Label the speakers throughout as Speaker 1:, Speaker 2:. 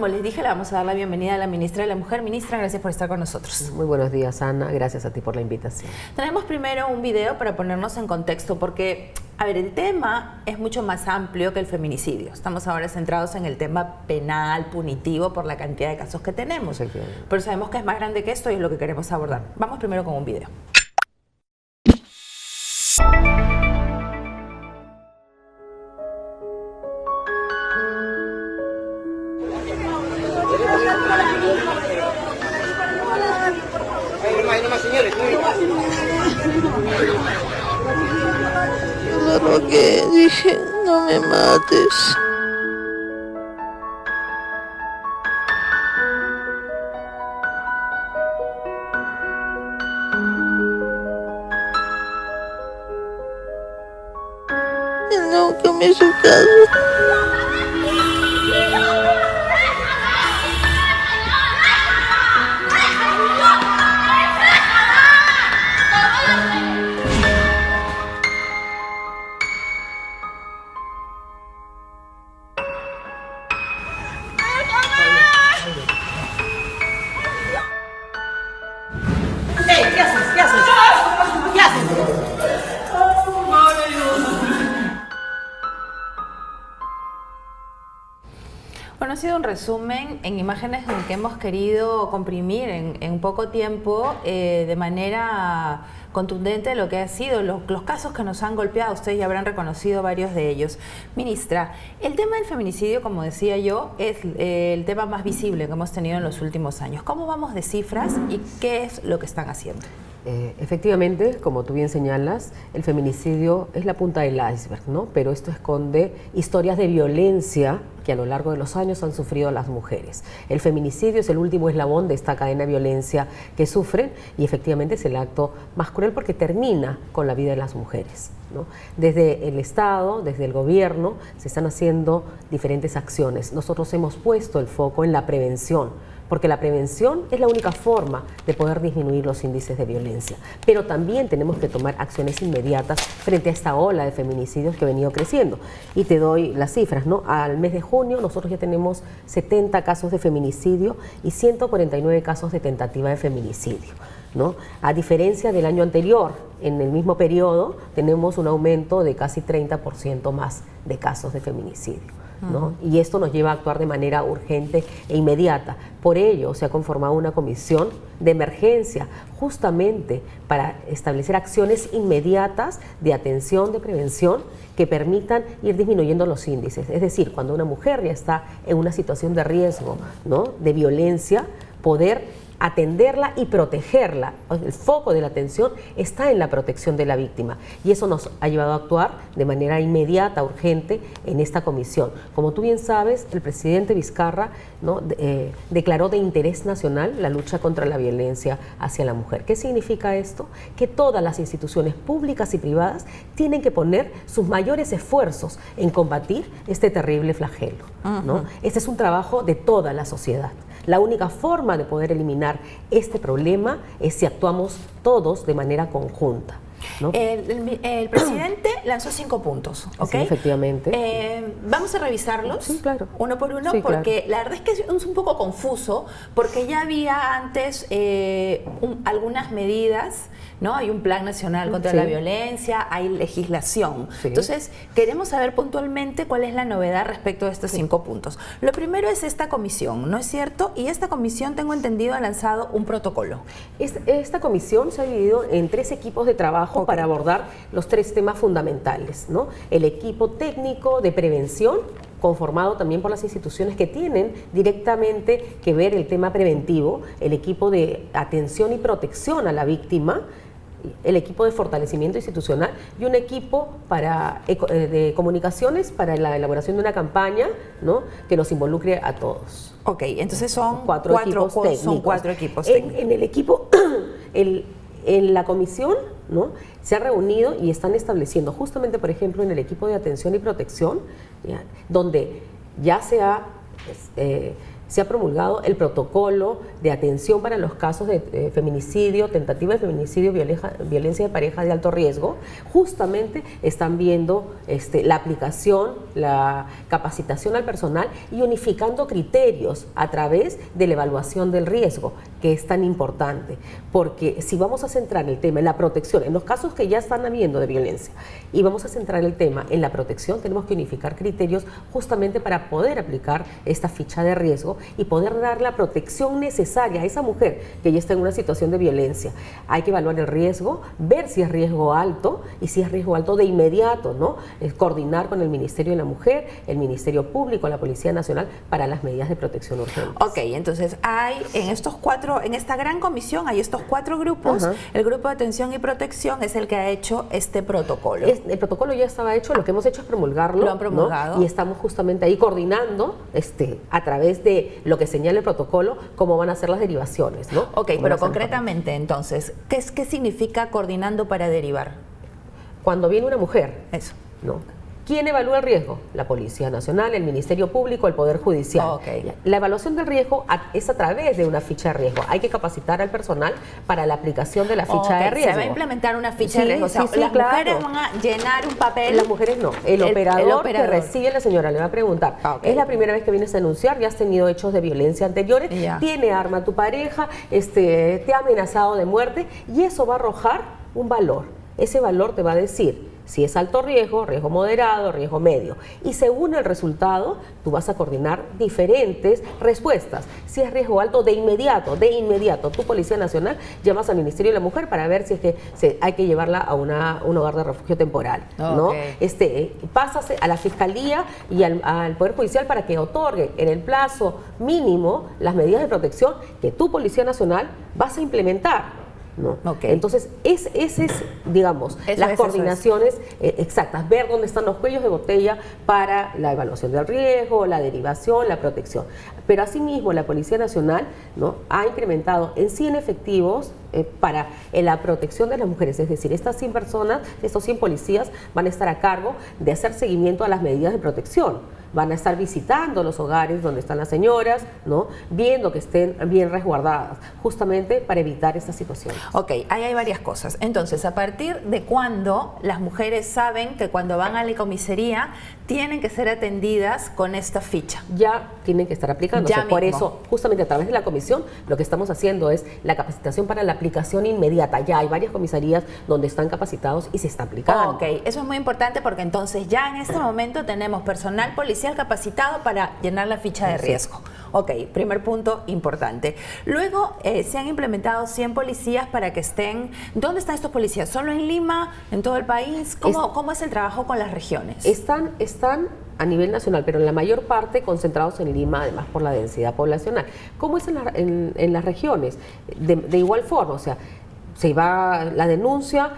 Speaker 1: como les dije, le vamos a dar la bienvenida a la ministra de la Mujer. Ministra, gracias por estar con nosotros.
Speaker 2: Muy buenos días, Ana. Gracias a ti por la invitación.
Speaker 1: Tenemos primero un video para ponernos en contexto, porque, a ver, el tema es mucho más amplio que el feminicidio. Estamos ahora centrados en el tema penal, punitivo, por la cantidad de casos que tenemos. Pero sabemos que es más grande que esto y es lo que queremos abordar. Vamos primero con un video.
Speaker 3: Yo le rogué, dije, no me mates. Y nunca me hizo caso.
Speaker 1: Bueno, ha sido un resumen en imágenes en que hemos querido comprimir en poco tiempo de manera contundente lo que ha sido los casos que nos han golpeado. Ustedes ya habrán reconocido varios de ellos. Ministra, el tema del feminicidio, como decía yo, es el tema más visible que hemos tenido en los últimos años. ¿Cómo vamos de cifras y qué es lo que están haciendo?
Speaker 2: Efectivamente, como tú bien señalas, el feminicidio es la punta del iceberg, ¿no? Pero esto esconde historias de violencia que a lo largo de los años han sufrido las mujeres. El feminicidio es el último eslabón de esta cadena de violencia que sufren y efectivamente es el acto más cruel porque termina con la vida de las mujeres, ¿no? Desde el Estado, desde el gobierno, se están haciendo diferentes acciones. Nosotros hemos puesto el foco en la prevención, porque la prevención es la única forma de poder disminuir los índices de violencia. Pero también tenemos que tomar acciones inmediatas frente a esta ola de feminicidios que ha venido creciendo. Y te doy las cifras, ¿no? Al mes de junio nosotros ya tenemos 70 casos de feminicidio y 149 casos de tentativa de feminicidio, ¿no? A diferencia del año anterior, en el mismo periodo tenemos un aumento de casi 30% más de casos de feminicidio, ¿no? Y esto nos lleva a actuar de manera urgente e inmediata. Por ello se ha conformado una comisión de emergencia justamente para establecer acciones inmediatas de atención, de prevención, que permitan ir disminuyendo los índices. Es decir, cuando una mujer ya está en una situación de riesgo, ¿no?, de violencia, poder atenderla y protegerla. El foco de la atención está en la protección de la víctima y eso nos ha llevado a actuar de manera inmediata, urgente, en esta comisión. Como tú bien sabes, el presidente Vizcarra, ¿no?, declaró de interés nacional la lucha contra la violencia hacia la mujer. ¿Qué significa esto? Que todas las instituciones públicas y privadas tienen que poner sus mayores esfuerzos en combatir este terrible flagelo, ¿no? Este es un trabajo de toda la sociedad. La única forma de poder eliminar este problema es si actuamos todos de manera conjunta, ¿no?
Speaker 1: El presidente lanzó 5 puntos, ¿ok?
Speaker 2: Sí, efectivamente.
Speaker 1: Vamos a revisarlos,
Speaker 2: sí, claro,
Speaker 1: uno por uno,
Speaker 2: sí,
Speaker 1: porque
Speaker 2: claro,
Speaker 1: la verdad es que es un poco confuso, porque ya había antes algunas medidas, ¿no? Hay un plan nacional contra la violencia, hay legislación. Entonces, queremos saber puntualmente cuál es la novedad respecto a estos 5 puntos. Lo primero es esta comisión, ¿no es cierto? Y esta comisión, tengo entendido, ha lanzado un protocolo.
Speaker 2: Esta comisión se ha dividido en 3 equipos de trabajo para abordar los 3 temas fundamentales, ¿no? El equipo técnico de prevención, conformado también por las instituciones que tienen directamente que ver el tema preventivo, el equipo de atención y protección a la víctima, el equipo de fortalecimiento institucional y un equipo de comunicaciones para la elaboración de una campaña, ¿no?, que nos involucre a todos.
Speaker 1: Ok, entonces son
Speaker 2: 4 equipos técnicos.
Speaker 1: Son 4 equipos técnicos.
Speaker 2: En el equipo, en la comisión, ¿no?, se ha reunido y están estableciendo justamente, por ejemplo, en el equipo de atención y protección, ¿ya?, donde ya se ha se ha promulgado el protocolo de atención para los casos de feminicidio, tentativa de feminicidio, violencia de pareja de alto riesgo. Justamente están viendo la aplicación, la capacitación al personal y unificando criterios a través de la evaluación del riesgo, que es tan importante. Porque si vamos a centrar el tema en la protección, en los casos que ya están habiendo de violencia, y vamos a centrar el tema en la protección, tenemos que unificar criterios justamente para poder aplicar esta ficha de riesgo y poder dar la protección necesaria a esa mujer que ya está en una situación de violencia. Hay que evaluar el riesgo, ver si es riesgo alto y si es riesgo alto de inmediato, ¿no? Coordinar con el Ministerio de la Mujer, el Ministerio Público, la Policía Nacional para las medidas de protección urgentes.
Speaker 1: Ok, entonces hay en esta gran comisión hay estos 4 grupos.
Speaker 2: Ajá.
Speaker 1: El grupo de atención y protección es el que ha hecho este protocolo.
Speaker 2: El protocolo ya estaba hecho, lo que hemos hecho es promulgarlo.
Speaker 1: Lo han promulgado.
Speaker 2: ¿No? Y estamos justamente ahí coordinando a través de lo que señala el protocolo, cómo van a ser las derivaciones, ¿no?
Speaker 1: Ok, pero concretamente entonces, ¿qué significa coordinando para derivar?
Speaker 2: Cuando viene una mujer,
Speaker 1: Eso.
Speaker 2: ¿no? ¿Quién evalúa el riesgo? La Policía Nacional, el Ministerio Público, el Poder Judicial.
Speaker 1: Okay.
Speaker 2: La evaluación del riesgo es a través de una ficha de riesgo. Hay que capacitar al personal para la aplicación de la ficha de riesgo.
Speaker 1: Se va a implementar una ficha de riesgo. O sea,
Speaker 2: sí,
Speaker 1: las
Speaker 2: claro.
Speaker 1: mujeres van a llenar un papel.
Speaker 2: Las mujeres no. El operador que recibe, la señora le va a preguntar,
Speaker 1: Okay.
Speaker 2: ¿es la primera vez que vienes a denunciar? ¿Ya has tenido hechos de violencia anteriores?
Speaker 1: Ya.
Speaker 2: ¿Tiene arma tu pareja? ¿Te ha amenazado de muerte? Y eso va a arrojar un valor. Ese valor te va a decir si es alto riesgo, riesgo moderado, riesgo medio. Y según el resultado, tú vas a coordinar diferentes respuestas. Si es riesgo alto, de inmediato, tu Policía Nacional llamas al Ministerio de la Mujer para ver si es que hay que llevarla a un hogar de refugio temporal, ¿no? Pasas a la Fiscalía y al Poder Judicial para que otorgue en el plazo mínimo las medidas de protección que tu Policía Nacional vas a implementar. ¿No?
Speaker 1: Okay.
Speaker 2: Entonces, ese es, digamos, las coordinaciones exactas, ver dónde están los cuellos de botella para la evaluación del riesgo, la derivación, la protección. Pero asimismo, la Policía Nacional, ¿no?, ha incrementado en 100 efectivos para la protección de las mujeres, es decir, estas 100 personas, estos 100 policías van a estar a cargo de hacer seguimiento a las medidas de protección. Van a estar visitando los hogares donde están las señoras, ¿no?, viendo que estén bien resguardadas, justamente para evitar estas situaciones.
Speaker 1: Ok, ahí hay varias cosas. Entonces, ¿a partir de cuándo las mujeres saben que cuando van a la comisaría tienen que ser atendidas con esta ficha?
Speaker 2: Ya tienen que estar aplicándose.
Speaker 1: Ya
Speaker 2: Por
Speaker 1: mismo.
Speaker 2: eso, justamente a través de la comisión, lo que estamos haciendo es la capacitación para la aplicación inmediata. Ya hay varias comisarías donde están capacitados y se está aplicando.
Speaker 1: Ok, eso es muy importante porque entonces ya en este momento tenemos personal policial capacitado para llenar la ficha de riesgo. Ok, primer punto importante. Luego se han implementado 100 policías para que estén... ¿Dónde están estos policías? ¿Solo en Lima? ¿En todo el país? ¿Cómo es el trabajo con las regiones?
Speaker 2: Están a nivel nacional, pero en la mayor parte concentrados en Lima, además por la densidad poblacional. ¿Cómo es en las regiones? De igual forma, o sea, se va la denuncia,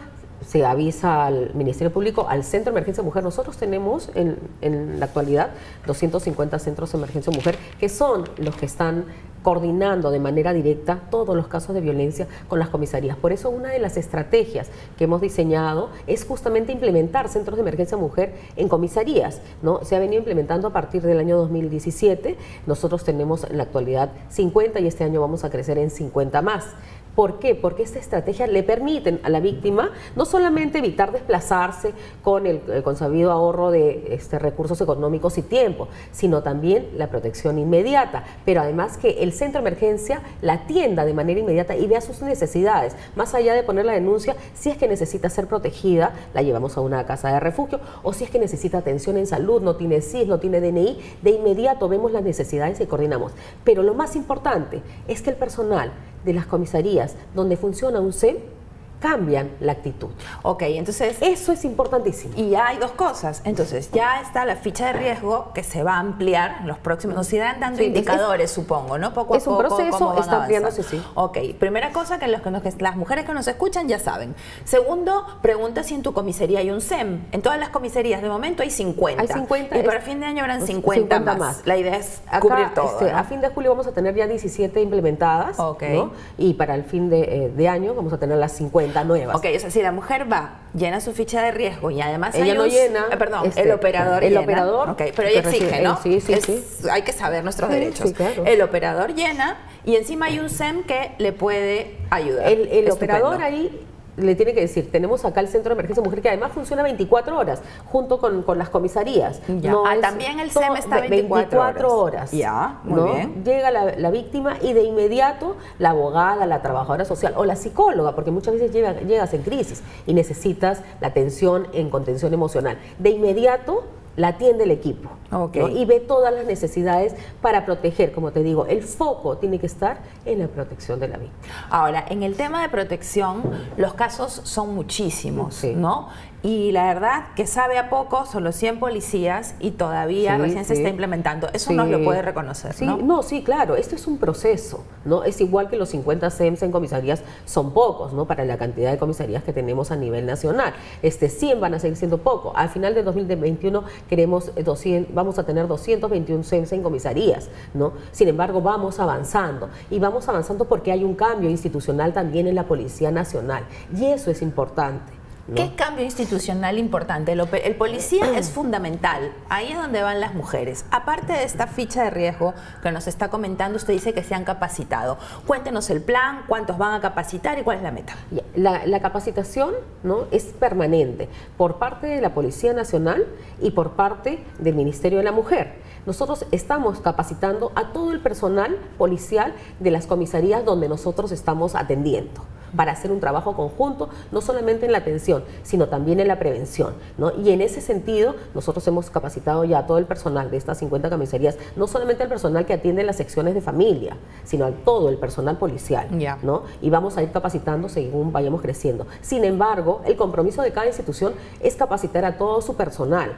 Speaker 2: se avisa al Ministerio Público, al Centro de Emergencia Mujer. Nosotros tenemos en la actualidad 250 centros de emergencia mujer, que son los que están coordinando de manera directa todos los casos de violencia con las comisarías. Por eso una de las estrategias que hemos diseñado es justamente implementar centros de emergencia mujer en comisarías, ¿no? Se ha venido implementando a partir del año 2017. Nosotros tenemos en la actualidad 50 y este año vamos a crecer en 50 más. ¿Por qué? Porque esta estrategia le permiten a la víctima no solamente evitar desplazarse con el consabido ahorro de recursos económicos y tiempo, sino también la protección inmediata, pero además que el centro de emergencia la atienda de manera inmediata y vea sus necesidades. Más allá de poner la denuncia, si es que necesita ser protegida, la llevamos a una casa de refugio, o si es que necesita atención en salud, no tiene SIS, no tiene DNI, de inmediato vemos las necesidades y coordinamos. Pero lo más importante es que el personal de las comisarías donde funciona un CEM cambian la actitud.
Speaker 1: Ok, entonces...
Speaker 2: Eso es importantísimo.
Speaker 1: Y ya hay dos cosas. Entonces, ya está la ficha de riesgo que se va a ampliar en los próximos... Nos irán dando indicadores, supongo, ¿no? Poco a poco.
Speaker 2: Es un proceso, está ampliándose, sí.
Speaker 1: Ok, primera cosa que las mujeres que nos escuchan ya saben. Segundo, pregunta si en tu comisaría hay un SEM. En todas las comisarías de momento hay 50.
Speaker 2: Hay 50.
Speaker 1: Y para fin de año habrán 50 más. La idea es
Speaker 2: acá,
Speaker 1: cubrir todo, ¿no?
Speaker 2: A fin de julio vamos a tener ya 17 implementadas,
Speaker 1: Ok.
Speaker 2: ¿no? Y para el fin de año vamos a tener las 50. 40 nuevas.
Speaker 1: Ok, o sea, si la mujer va, llena su ficha de riesgo y además
Speaker 2: ella no llena,
Speaker 1: perdón, el operador
Speaker 2: el
Speaker 1: llena.
Speaker 2: operador
Speaker 1: Ok, pero ella exige, ¿no?
Speaker 2: Sí.
Speaker 1: Hay que saber nuestros
Speaker 2: Sí,
Speaker 1: derechos.
Speaker 2: sí, claro.
Speaker 1: El operador llena y encima hay un SEM que le puede ayudar.
Speaker 2: El
Speaker 1: Estupendo.
Speaker 2: operador ahí le tiene que decir, tenemos acá el Centro de Emergencia Mujer que además funciona 24 horas, junto con las comisarías.
Speaker 1: Ya. También el SEM está 24
Speaker 2: horas.
Speaker 1: Ya, muy bien.
Speaker 2: Llega la víctima y de inmediato la abogada, la trabajadora social o la psicóloga, porque muchas veces llegas en crisis y necesitas la atención en contención emocional. De inmediato la atiende el equipo,
Speaker 1: Okay.
Speaker 2: ¿no? Y ve todas las necesidades para proteger, como te digo, el foco tiene que estar en la protección de la víctima.
Speaker 1: Ahora, en el tema de protección, los casos son muchísimos,
Speaker 2: Sí.
Speaker 1: ¿no? Y la verdad que sabe a poco, son los 100 policías y todavía
Speaker 2: Sí,
Speaker 1: recién se
Speaker 2: sí.
Speaker 1: está implementando. Eso
Speaker 2: Sí.
Speaker 1: nos lo puede reconocer,
Speaker 2: Sí,
Speaker 1: ¿no?
Speaker 2: sí, claro, esto es un proceso, ¿no? Es igual que los 50 SEMS en comisarías son pocos, ¿no? Para la cantidad de comisarías que tenemos a nivel nacional. 100 van a seguir siendo poco. Al final de 2021 queremos vamos a tener 221 SEMS en comisarías, ¿no? Sin embargo, vamos avanzando y vamos avanzando porque hay un cambio institucional también en la Policía Nacional y eso es importante, ¿no?
Speaker 1: ¿Qué cambio institucional importante? El policía es fundamental, ahí es donde van las mujeres. Aparte de esta ficha de riesgo que nos está comentando, usted dice que se han capacitado. Cuéntenos el plan, cuántos van a capacitar y cuál es la meta.
Speaker 2: La capacitación, ¿no? Es permanente por parte de la Policía Nacional y por parte del Ministerio de la Mujer. Nosotros estamos capacitando a todo el personal policial de las comisarías donde nosotros estamos atendiendo para hacer un trabajo conjunto, no solamente en la atención, sino también en la prevención, ¿no? Y en ese sentido, nosotros hemos capacitado ya a todo el personal de estas 50 comisarías, no solamente al personal que atiende las secciones de familia, sino a todo el personal policial,
Speaker 1: Ya.
Speaker 2: ¿no? Y vamos a ir capacitando según vayamos creciendo. Sin embargo, el compromiso de cada institución es capacitar a todo su personal.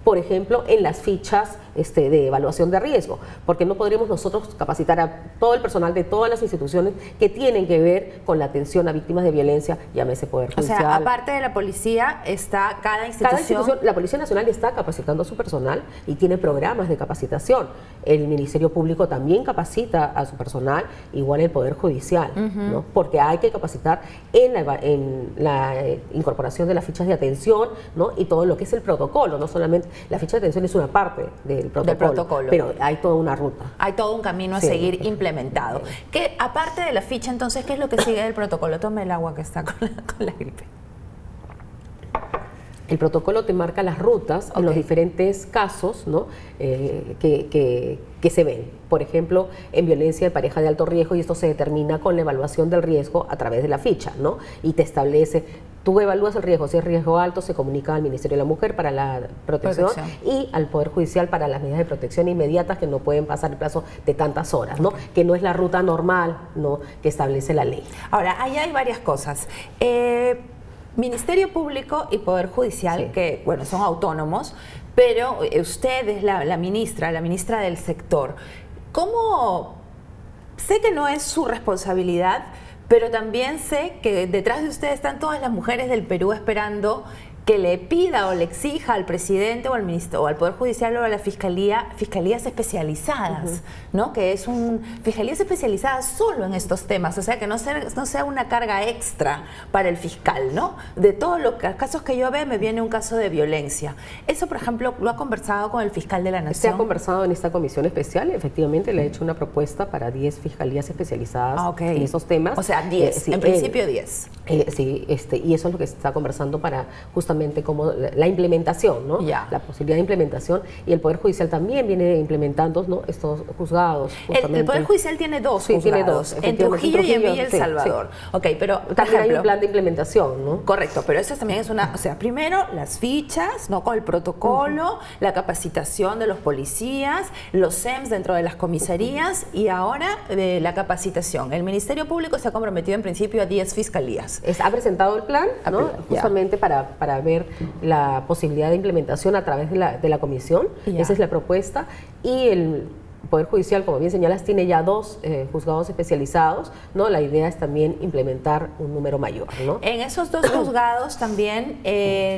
Speaker 2: Por ejemplo, en las fichas de evaluación de riesgo, porque no podríamos nosotros capacitar a todo el personal de todas las instituciones que tienen que ver con la atención a víctimas de violencia, llámese Poder
Speaker 1: O
Speaker 2: Judicial.
Speaker 1: sea, aparte de la policía, está cada institución...
Speaker 2: La Policía Nacional está capacitando a su personal y tiene programas de capacitación. El Ministerio Público también capacita a su personal, igual el Poder Judicial, ¿no? Porque hay que capacitar en la incorporación de las fichas de atención, ¿no? Y todo lo que es el protocolo, no solamente la ficha de atención es una parte del protocolo, pero hay toda una ruta.
Speaker 1: Hay todo un camino a
Speaker 2: Sí.
Speaker 1: seguir implementado. Que aparte de la ficha, entonces, ¿qué es lo que sigue del protocolo? Tome el agua que está con la gripe.
Speaker 2: El protocolo te marca las rutas en los diferentes casos, ¿no? que se ven. Por ejemplo, en violencia de pareja de alto riesgo, y esto se determina con la evaluación del riesgo a través de la ficha, ¿no? Y te tú evalúas el riesgo, si es riesgo alto, se comunica al Ministerio de la Mujer para la protección y al Poder Judicial para las medidas de protección inmediatas que no pueden pasar el plazo de tantas horas, ¿no? Que no es la ruta normal, ¿no? Que establece la ley.
Speaker 1: Ahora, ahí hay varias cosas. Ministerio Público y Poder Judicial,
Speaker 2: Sí.
Speaker 1: que, bueno, son autónomos, pero usted es la ministra del sector. ¿Cómo? Sé que no es su responsabilidad, pero también sé que detrás de usted están todas las mujeres del Perú esperando que le pida o le exija al presidente o al ministro o al Poder Judicial o a la Fiscalía, fiscalías especializadas, ¿no? Que es fiscalías especializadas solo en estos temas, o sea, que no sea una carga extra para el fiscal, ¿no? De todos los casos que yo veo, me viene un caso de violencia. Eso, por ejemplo, ¿lo ha conversado con el fiscal de la Nación?
Speaker 2: Se ha conversado en esta comisión especial, efectivamente le he hecho una propuesta para 10 fiscalías especializadas en esos temas.
Speaker 1: O sea, 10,
Speaker 2: sí,
Speaker 1: en principio 10.
Speaker 2: Sí, y eso es lo que se está conversando para justamente como la implementación, ¿no?
Speaker 1: Ya.
Speaker 2: La posibilidad de implementación, y el Poder Judicial también viene implementando, ¿no? Estos juzgados.
Speaker 1: El Poder Judicial tiene dos
Speaker 2: Sí,
Speaker 1: juzgados,
Speaker 2: tiene dos,
Speaker 1: en Trujillo y en Villa El
Speaker 2: sí,
Speaker 1: Salvador.
Speaker 2: sí.
Speaker 1: Ok, pero por
Speaker 2: También hay
Speaker 1: ejemplo,
Speaker 2: un plan de implementación, ¿no?
Speaker 1: correcto, pero eso también es o sea, primero las fichas, ¿no? Con el protocolo, la capacitación de los policías, los SEMS dentro de las comisarías y ahora la capacitación. El Ministerio Público se ha comprometido en principio a 10 fiscalías.
Speaker 2: Ha presentado el plan, ¿no? Justamente para ver la posibilidad de implementación a través de la comisión.
Speaker 1: Ya.
Speaker 2: Esa es la propuesta. Y Poder Judicial, como bien señalas, tiene ya 2 juzgados especializados, ¿no? La idea es también implementar un número mayor, ¿no?
Speaker 1: En esos 2 juzgados también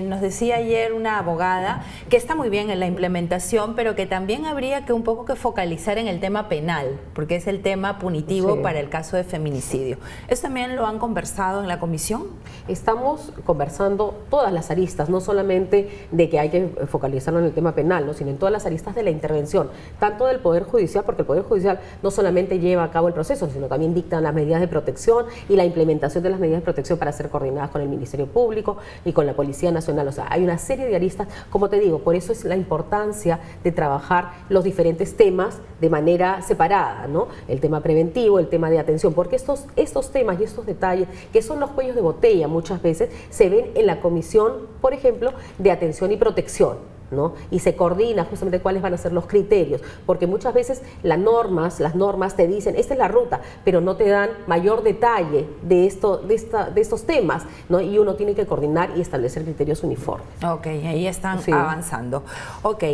Speaker 1: nos decía ayer una abogada que está muy bien en la implementación, pero que también habría que un poco que focalizar en el tema penal, porque es el tema punitivo
Speaker 2: Sí.
Speaker 1: para el caso de feminicidio. ¿Eso también lo han conversado en la comisión?
Speaker 2: Estamos conversando todas las aristas, no solamente de que hay que focalizarlo en el tema penal, ¿no? Sino en todas las aristas de la intervención, tanto del Poder Judicial, porque el Poder Judicial no solamente lleva a cabo el proceso, sino también dicta las medidas de protección y la implementación de las medidas de protección para ser coordinadas con el Ministerio Público y con la Policía Nacional. O sea, hay una serie de aristas, como te digo, por eso es la importancia de trabajar los diferentes temas de manera separada, ¿no? El tema preventivo, el tema de atención, porque estos temas y estos detalles, que son los cuellos de botella muchas veces, se ven en la comisión, por ejemplo, de atención y protección, ¿no? Y se coordina justamente cuáles van a ser los criterios, porque muchas veces las normas te dicen, esta es la ruta, pero no te dan mayor detalle de estos temas, ¿no? Y uno tiene que coordinar y establecer criterios uniformes.
Speaker 1: Ok, ahí están
Speaker 2: Sí.
Speaker 1: avanzando. Ok,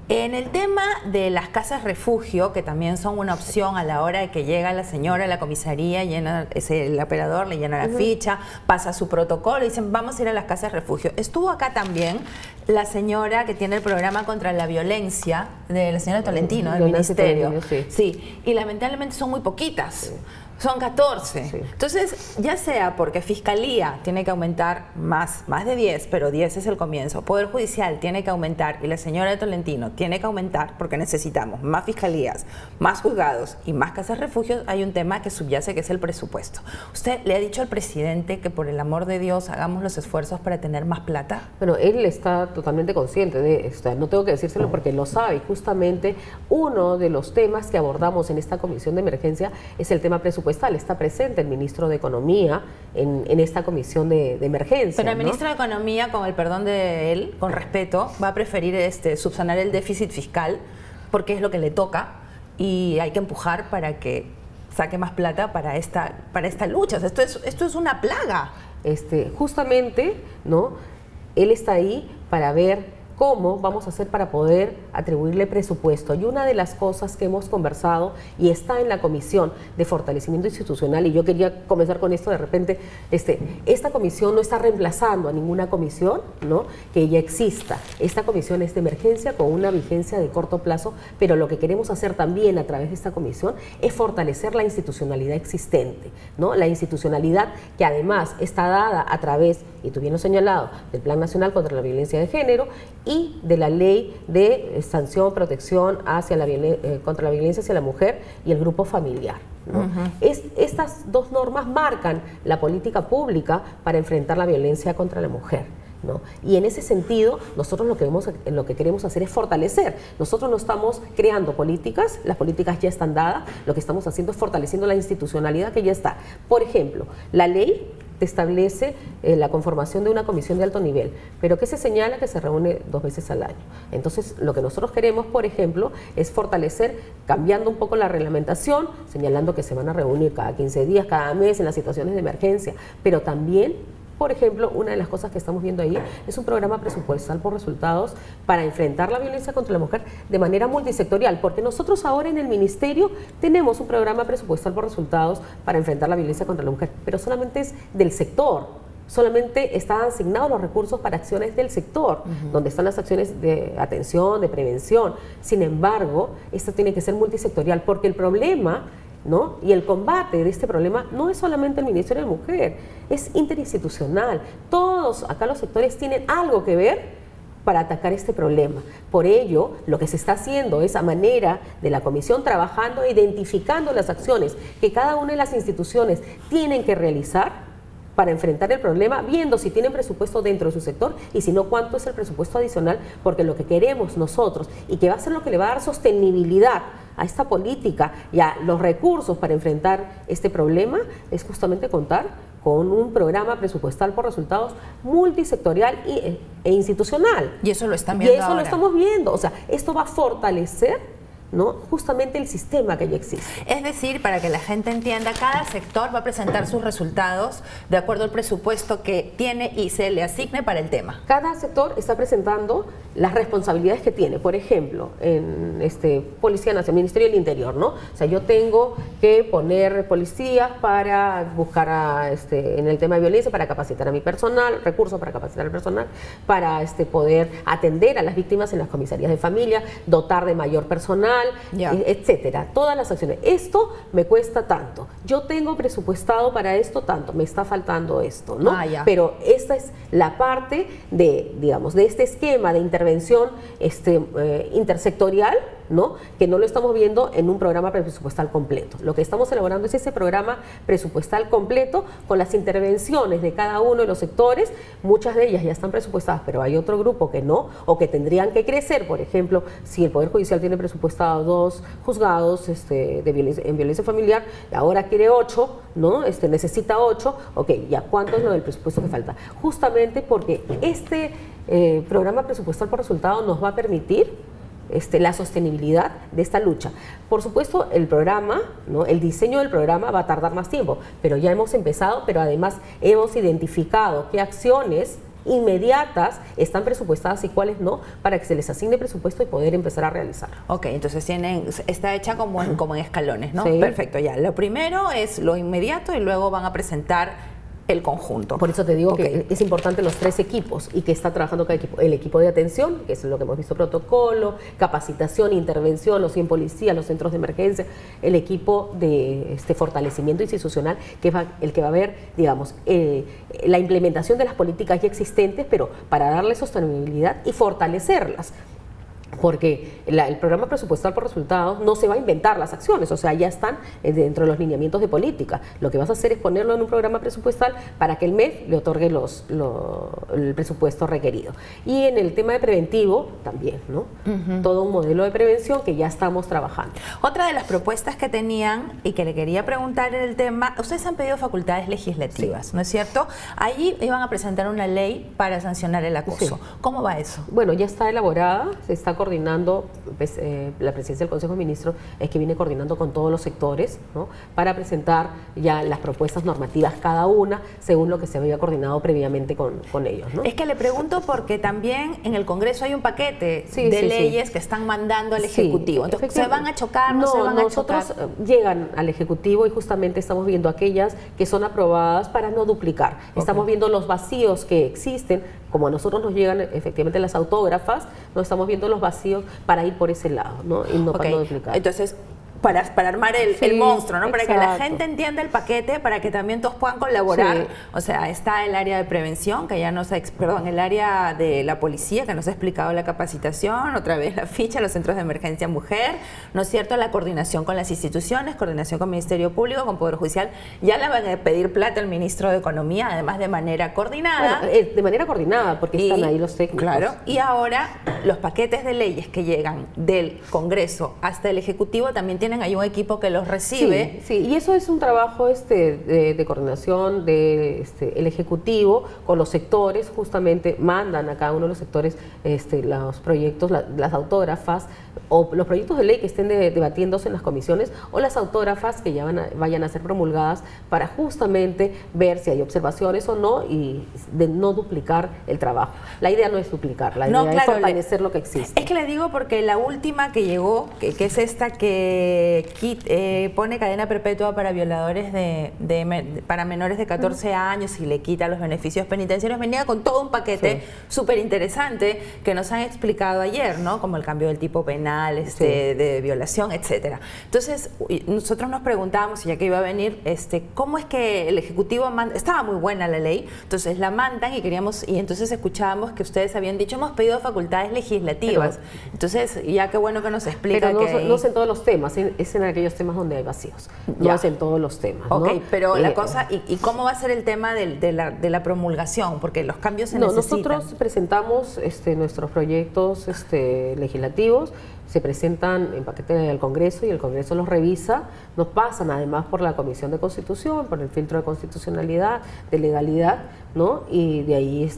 Speaker 1: en el tema de las casas refugio, que también son una opción a la hora de que llega la señora a la comisaría, el operador le llena la ficha, pasa su protocolo y dicen, vamos a ir a las casas refugio. Estuvo acá también la señora que tiene el programa contra la violencia, de la señora Tolentino, del
Speaker 2: Nancy
Speaker 1: ministerio.
Speaker 2: Tolentino, sí.
Speaker 1: Sí, y lamentablemente son muy poquitas.
Speaker 2: Sí.
Speaker 1: Son 14.
Speaker 2: Sí.
Speaker 1: Entonces, ya sea porque Fiscalía tiene que aumentar más de 10, pero 10 es el comienzo, Poder Judicial tiene que aumentar y la señora de Tolentino tiene que aumentar porque necesitamos más fiscalías, más juzgados y más casas refugios, hay un tema que subyace que es el presupuesto. ¿Usted le ha dicho al presidente que por el amor de Dios hagamos los esfuerzos para tener más plata?
Speaker 2: Bueno, él está totalmente consciente de esto, no tengo que decírselo porque lo sabe. Y justamente uno de los temas que abordamos en esta comisión de emergencia es el tema presupuestal. Está presente el ministro de Economía en esta comisión de emergencia.
Speaker 1: Pero el
Speaker 2: ¿no?
Speaker 1: ministro de Economía, con el perdón de él, con respeto, va a preferir subsanar el déficit fiscal porque es lo que le toca y hay que empujar para que saque más plata para esta lucha. O sea, esto es una plaga.
Speaker 2: Justamente, ¿no? Él está ahí para ver cómo vamos a hacer para poder atribuirle presupuesto. Y una de las cosas que hemos conversado y está en la Comisión de Fortalecimiento Institucional, y yo quería comenzar con esto de repente, esta comisión no está reemplazando a ninguna comisión, ¿no? Que ya exista. Esta comisión es de emergencia con una vigencia de corto plazo, pero lo que queremos hacer también a través de esta comisión es fortalecer la institucionalidad existente, ¿no? La institucionalidad que además está dada a través, y tú bien lo has señalado, del Plan Nacional contra la Violencia de Género y de la Ley de Sanción, Protección contra la Violencia hacia la Mujer y el Grupo Familiar, ¿no? Estas 2 normas marcan la política pública para enfrentar la violencia contra la mujer, ¿no? Y en ese sentido, nosotros lo que queremos hacer es fortalecer. Nosotros no estamos creando políticas, las políticas ya están dadas, lo que estamos haciendo es fortaleciendo la institucionalidad que ya está. Por ejemplo, la ley establece la conformación de una comisión de alto nivel, pero que se señala que se reúne 2 veces al año. Entonces, lo que nosotros queremos, por ejemplo, es fortalecer, cambiando un poco la reglamentación, señalando que se van a reunir cada 15 días, cada mes en las situaciones de emergencia, pero también, por ejemplo, una de las cosas que estamos viendo ahí es un programa presupuestal por resultados para enfrentar la violencia contra la mujer de manera multisectorial, porque nosotros ahora en el Ministerio tenemos un programa presupuestal por resultados para enfrentar la violencia contra la mujer, pero solamente es del sector. Solamente están asignados los recursos para acciones del sector, donde están las acciones de atención, de prevención. Sin embargo, esto tiene que ser multisectorial, porque el problema, ¿no? Y el combate de este problema no es solamente el Ministerio de la Mujer, es interinstitucional. Todos acá los sectores tienen algo que ver para atacar este problema. Por ello, lo que se está haciendo es a manera de la comisión trabajando e identificando las acciones que cada una de las instituciones tienen que realizar para enfrentar el problema, viendo si tienen presupuesto dentro de su sector y si no, cuánto es el presupuesto adicional, porque lo que queremos nosotros y que va a ser lo que le va a dar sostenibilidad a esta política y a los recursos para enfrentar este problema es justamente contar con un programa presupuestal por resultados multisectorial e institucional.
Speaker 1: Y eso lo están viendo
Speaker 2: Y eso
Speaker 1: ahora.
Speaker 2: lo estamos viendo. O sea, esto va a fortalecer ¿no? Justamente el sistema que ya existe.
Speaker 1: Es decir, para que la gente entienda, cada sector va a presentar sus resultados de acuerdo al presupuesto que tiene y se le asigne para el tema.
Speaker 2: Cada sector está presentando las responsabilidades que tiene. Por ejemplo, en Policía Nacional, Ministerio del Interior, ¿no? O sea, yo tengo que poner policías para buscar en el tema de violencia, para capacitar a mi personal, recursos para capacitar al personal, para poder atender a las víctimas en las comisarías de familia, dotar de mayor personal, etcétera. Todas las acciones. Esto me cuesta tanto. Yo tengo presupuestado para esto tanto. Me está faltando esto, ¿no? Pero esta es la parte de, digamos, de este esquema de intervención intersectorial, ¿no? Que no lo estamos viendo en un programa presupuestal completo. Lo que estamos elaborando es ese programa presupuestal completo con las intervenciones de cada uno de los sectores. Muchas de ellas ya están presupuestadas, pero hay otro grupo que no, o que tendrían que crecer. Por ejemplo, si el Poder Judicial tiene presupuestado 2 juzgados en violencia familiar, ahora quiere 8, ¿no? Necesita 8, ok, ya, ¿cuánto es lo del presupuesto que falta? Justamente porque este programa presupuestal por resultado nos va a permitir la sostenibilidad de esta lucha. Por supuesto, el programa, ¿no? El diseño del programa va a tardar más tiempo, pero ya hemos empezado, pero además hemos identificado qué acciones inmediatas están presupuestadas y cuáles no, para que se les asigne presupuesto y poder empezar a realizar.
Speaker 1: Ok, entonces está hecha como en escalones, ¿no?
Speaker 2: Sí.
Speaker 1: Perfecto, ya. Lo primero es lo inmediato y luego van a presentar el conjunto.
Speaker 2: Por eso te digo que es importante los 3 equipos y que está trabajando cada equipo. El equipo de atención, que es lo que hemos visto, protocolo, capacitación, intervención, los 100 policías, los centros de emergencia, el equipo de fortalecimiento institucional, que es el que va a ver, digamos, la implementación de las políticas ya existentes, pero para darle sostenibilidad y fortalecerlas. Porque el programa presupuestal por resultados no se va a inventar las acciones, o sea, ya están dentro de los lineamientos de política. Lo que vas a hacer es ponerlo en un programa presupuestal para que el MEF le otorgue el presupuesto requerido. Y en el tema de preventivo también, ¿no? Todo un modelo de prevención que ya estamos trabajando.
Speaker 1: Otra de las propuestas que tenían y que le quería preguntar en el tema, ustedes han pedido facultades legislativas, sí, ¿no es cierto? Allí iban a presentar una ley para sancionar el acoso. Sí. ¿Cómo va eso?
Speaker 2: Bueno, ya está elaborada, se está coordinando, pues, la presidencia del Consejo de Ministros es que viene coordinando con todos los sectores, ¿no? Para presentar ya las propuestas normativas cada una según lo que se había coordinado previamente con ellos, ¿no?
Speaker 1: Es que le pregunto porque también en el Congreso hay un paquete de leyes que están mandando al Ejecutivo. Entonces, ¿se van a chocar? ¿No se van a chocar?
Speaker 2: Nosotros llegan al Ejecutivo y justamente estamos viendo aquellas que son aprobadas para no duplicar. Estamos viendo los vacíos que existen, como a nosotros nos llegan efectivamente las autógrafas, no estamos viendo los vacíos para ir por ese lado, ¿no? Y no para no duplicar.
Speaker 1: Entonces, para armar el monstruo, ¿no? Para que la gente entienda el paquete, para que también todos puedan colaborar. Sí. O sea, está el área de prevención, que ya nos el área de la policía, que nos ha explicado la capacitación, otra vez la ficha, los centros de emergencia mujer, ¿no es cierto? La coordinación con las instituciones, coordinación con el Ministerio Público, con Poder Judicial. Ya le van a pedir plata al Ministro de Economía, además de manera coordinada.
Speaker 2: Bueno, de manera coordinada, porque están ahí los técnicos.
Speaker 1: Claro, y ahora los paquetes de leyes que llegan del Congreso hasta el Ejecutivo también tienen hay un equipo que los recibe.
Speaker 2: Sí, y eso es un trabajo de coordinación del Ejecutivo con los sectores, justamente mandan a cada uno de los sectores los proyectos, las autógrafas o los proyectos de ley que estén debatiéndose en las comisiones o las autógrafas que ya vayan a ser promulgadas para justamente ver si hay observaciones o no y de no duplicar el trabajo. La idea no es duplicar, la idea es fortalecer lo que existe.
Speaker 1: Es que le digo porque la última que llegó, que es esta que pone cadena perpetua para violadores para menores de 14 años y le quita los beneficios penitenciarios, venía con todo un paquete súper interesante que nos han explicado ayer, ¿no? Como el cambio del tipo penal, de violación, etcétera. Entonces, nosotros nos preguntábamos, y ya que iba a venir, ¿cómo es que el Ejecutivo manda? Estaba muy buena la ley, entonces la mandan y entonces escuchábamos que ustedes habían dicho, hemos pedido facultades legislativas. Entonces, ya qué bueno que nos explica.
Speaker 2: Pero no sé en todos los temas, es en aquellos temas donde hay vacíos, no es en todos los temas.
Speaker 1: Ok,
Speaker 2: ¿no?
Speaker 1: pero la cosa, ¿y cómo va a ser el tema de la promulgación? Porque los cambios se necesitan.
Speaker 2: Nosotros presentamos nuestros proyectos legislativos, se presentan en paquete del Congreso y el Congreso los revisa, nos pasan además por la Comisión de Constitución, por el filtro de constitucionalidad, de legalidad, ¿no? Y de ahí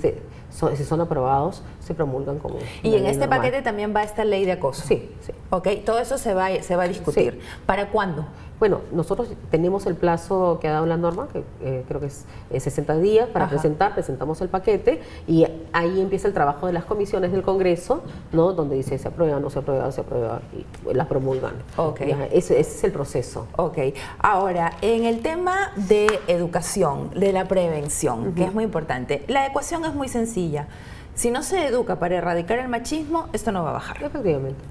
Speaker 2: si son aprobados, se promulgan como
Speaker 1: Y
Speaker 2: una
Speaker 1: en
Speaker 2: ley
Speaker 1: este
Speaker 2: normal.
Speaker 1: paquete también va esta ley de acoso.
Speaker 2: Sí, sí.
Speaker 1: Ok, todo eso se va a discutir.
Speaker 2: Sí.
Speaker 1: ¿Para cuándo?
Speaker 2: Bueno, nosotros tenemos el plazo que ha dado la norma, que creo que es 60 días para
Speaker 1: Ajá.
Speaker 2: presentamos el paquete y ahí empieza el trabajo de las comisiones del Congreso, ¿no? Donde dice se aprueba, no se aprueba, se aprueba y las promulgan.
Speaker 1: Ok.
Speaker 2: Ya, ese es el proceso.
Speaker 1: Ok, ahora, en el tema de educación, de la prevención, que es muy importante, la ecuación es muy sencilla. Si no se educa para erradicar el machismo, esto no va a bajar.
Speaker 2: Efectivamente.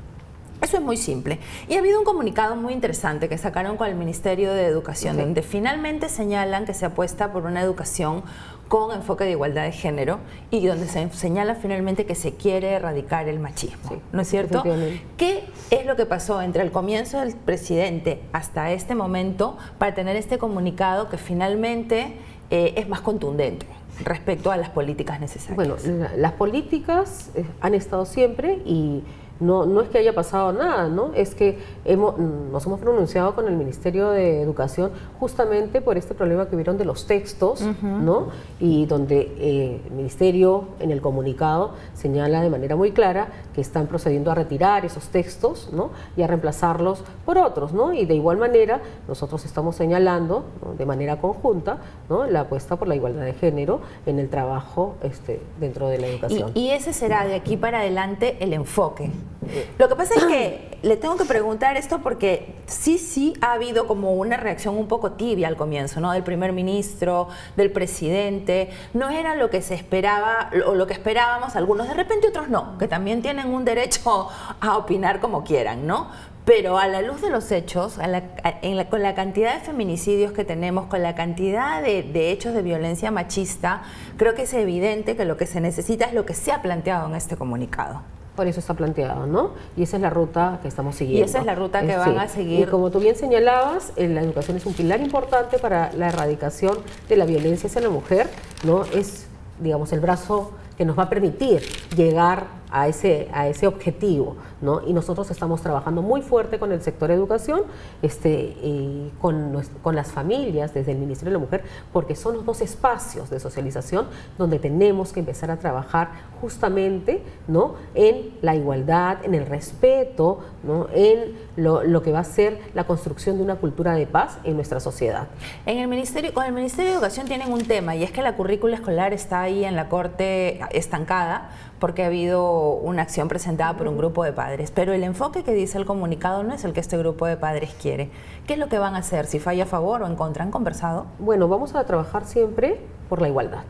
Speaker 1: Eso es muy simple. Y ha habido un comunicado muy interesante que sacaron con el Ministerio de Educación,
Speaker 2: Sí.
Speaker 1: donde finalmente señalan que se apuesta por una educación con enfoque de igualdad de género y donde se señala finalmente que se quiere erradicar el machismo,
Speaker 2: Sí,
Speaker 1: ¿no es cierto?
Speaker 2: efectivamente.
Speaker 1: ¿Qué es lo que pasó entre el comienzo del presidente hasta este momento para tener este comunicado que finalmente es más contundente respecto a las políticas necesarias?
Speaker 2: Bueno, las políticas han estado siempre y no es que haya pasado nada, ¿no? Es que nos hemos pronunciado con el Ministerio de Educación justamente por este problema que vieron de los textos, ¿no? Y donde el Ministerio en el comunicado señala de manera muy clara que están procediendo a retirar esos textos, ¿no? Y a reemplazarlos por otros, ¿no? Y de igual manera nosotros estamos señalando, ¿no? De manera conjunta, ¿no? La apuesta por la igualdad de género en el trabajo dentro de la educación.
Speaker 1: Y ese será de aquí para adelante el enfoque. Lo que pasa es que le tengo que preguntar esto porque sí ha habido como una reacción un poco tibia al comienzo, ¿no? Del primer ministro, del presidente. No era lo que se esperaba o lo que esperábamos algunos, de repente otros no, que también tienen un derecho a opinar como quieran, ¿no? Pero a la luz de los hechos, con la cantidad de feminicidios que tenemos, con la cantidad de hechos de violencia machista, creo que es evidente que lo que se necesita es lo que se ha planteado en este comunicado.
Speaker 2: Por eso está planteado, ¿no? Y esa es la ruta que estamos siguiendo.
Speaker 1: Y esa es la ruta que van a seguir.
Speaker 2: Y como tú bien señalabas, la educación es un pilar importante para la erradicación de la violencia hacia la mujer, ¿no? Es, digamos, el brazo que nos va a permitir llegar a ese objetivo, ¿no? Y nosotros estamos trabajando muy fuerte con el sector educación, y con las familias desde el Ministerio de la Mujer, porque son los dos espacios de socialización donde tenemos que empezar a trabajar justamente, ¿no? En la igualdad, en el respeto, ¿no? En lo que va a ser la construcción de una cultura de paz en nuestra sociedad.
Speaker 1: Con el Ministerio de Educación tienen un tema, y es que la currícula escolar está ahí en la Corte estancada porque ha habido una acción presentada por un grupo de padres, pero el enfoque que dice el comunicado no es el que este grupo de padres quiere. ¿Qué es lo que van a hacer? ¿Si falla a favor o en contra? ¿Han conversado?
Speaker 2: Bueno, vamos a trabajar siempre por la igualdad,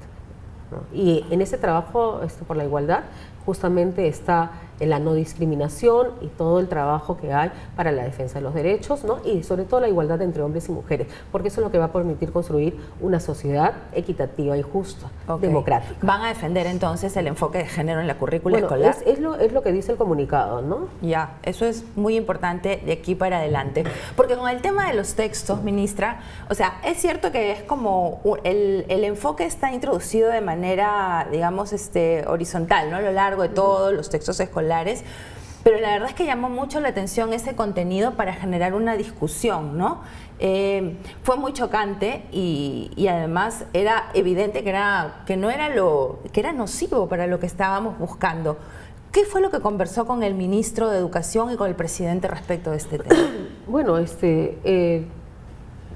Speaker 2: ¿no? Y en ese trabajo por la igualdad justamente está en la no discriminación y todo el trabajo que hay para la defensa de los derechos, ¿no? Y sobre todo la igualdad entre hombres y mujeres, porque eso es lo que va a permitir construir una sociedad equitativa y justa, democrática.
Speaker 1: ¿Van a defender entonces el enfoque de género en la currícula
Speaker 2: Bueno,
Speaker 1: escolar?
Speaker 2: es lo que dice el comunicado, ¿no?
Speaker 1: Ya, eso es muy importante de aquí para adelante, porque con el tema de los textos, ministra, o sea, es cierto que es como el enfoque está introducido de manera, digamos, horizontal, ¿no? A lo largo de todos los textos escolares, pero la verdad es que llamó mucho la atención ese contenido para generar una discusión, ¿no? Fue muy chocante y además era evidente que era nocivo para lo que estábamos buscando. ¿Qué fue lo que conversó con el ministro de Educación y con el presidente respecto de este tema?
Speaker 2: Bueno,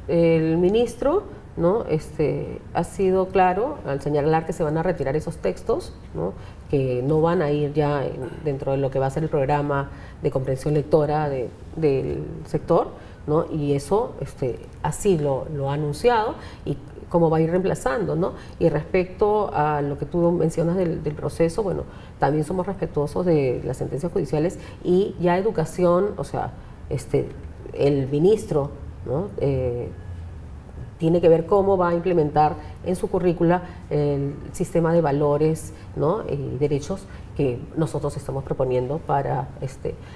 Speaker 2: el ministro, ¿no? Ha sido claro al señalar que se van a retirar esos textos, ¿no? Que no van a ir ya dentro de lo que va a ser el programa de comprensión lectora del sector, ¿no? Y eso así lo ha anunciado y cómo va a ir reemplazando, ¿no? Y respecto a lo que tú mencionas del proceso, bueno, también somos respetuosos de las sentencias judiciales y ya educación, o sea, el ministro, ¿no? Tiene que ver cómo va a implementar en su currícula el sistema de valores, ¿no? Y derechos que nosotros estamos proponiendo para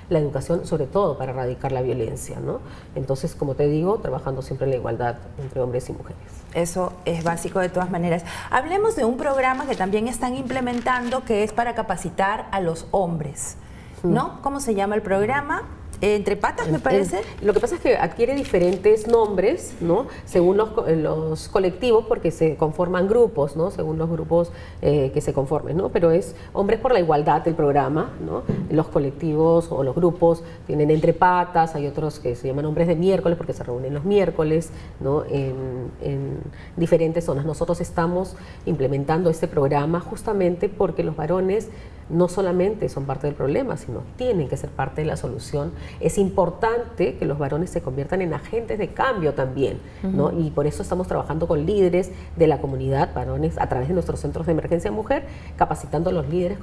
Speaker 2: la educación, sobre todo para erradicar la violencia, ¿no? Entonces, como te digo, trabajando siempre en la igualdad entre hombres y mujeres.
Speaker 1: Eso es básico de todas maneras. Hablemos de un programa que también están implementando que es para capacitar a los hombres, ¿no? ¿Cómo se llama el programa? entre patas, me parece.
Speaker 2: Lo que pasa es que adquiere diferentes nombres, ¿no? Según los colectivos, porque se conforman grupos, ¿no? Según los grupos que se conformen, ¿no? Pero es Hombres por la Igualdad el programa, ¿no? Los colectivos o los grupos tienen entre patas, hay otros que se llaman Hombres de Miércoles porque se reúnen los miércoles, ¿no? En diferentes zonas. Nosotros estamos implementando este programa justamente porque los varones no solamente son parte del problema, sino tienen que ser parte de la solución. Es importante que los varones se conviertan en agentes de cambio también, ¿no? Y por eso estamos trabajando con líderes de la comunidad, varones, a través de nuestros centros de emergencia mujer, capacitando a los líderes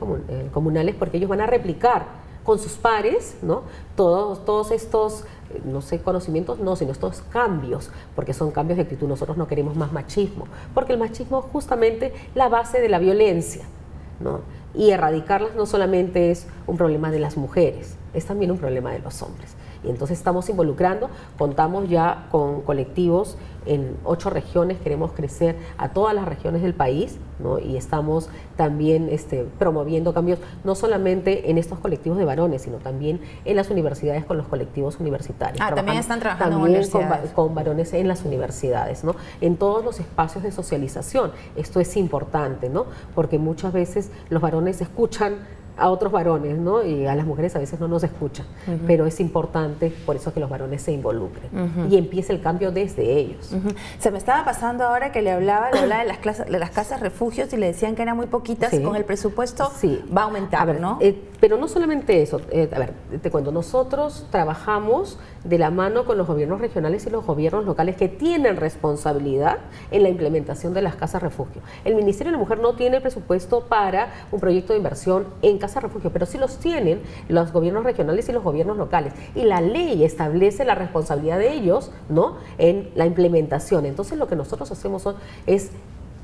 Speaker 2: comunales, porque ellos van a replicar con sus pares, ¿no? Todos estos, no sé, conocimientos, no, sino estos cambios, porque son cambios de actitud. Nosotros no queremos más machismo, porque el machismo es justamente la base de la violencia, ¿no? Y erradicarlas no solamente es un problema de las mujeres, es también un problema de los hombres. Y entonces estamos involucrando, contamos ya con colectivos en 8 regiones, queremos crecer a todas las regiones del país, ¿no? Y estamos también promoviendo cambios, no solamente en estos colectivos de varones, sino también en las universidades con los colectivos universitarios.
Speaker 1: También están trabajando en
Speaker 2: también
Speaker 1: universidades.
Speaker 2: con varones en las universidades, ¿no? En todos los espacios de socialización. Esto es importante, ¿no? Porque muchas veces los varones escuchan a otros varones, ¿no? Y a las mujeres a veces no nos escuchan, pero es importante por eso que los varones se involucren y empiece el cambio desde ellos.
Speaker 1: Se me estaba pasando ahora que le hablaba de las casas refugios y le decían que eran muy poquitas,
Speaker 2: Sí.
Speaker 1: con el presupuesto
Speaker 2: Sí.
Speaker 1: va a aumentar,
Speaker 2: A ver,
Speaker 1: ¿no?
Speaker 2: Pero no solamente eso, a ver, te cuento, nosotros trabajamos de la mano con los gobiernos regionales y los gobiernos locales que tienen responsabilidad en la implementación de las casas refugio. El Ministerio de la Mujer no tiene presupuesto para un proyecto de inversión en casas refugio, pero sí los tienen los gobiernos regionales y los gobiernos locales. Y la ley establece la responsabilidad de ellos, ¿no?, en la implementación. Entonces lo que nosotros hacemos es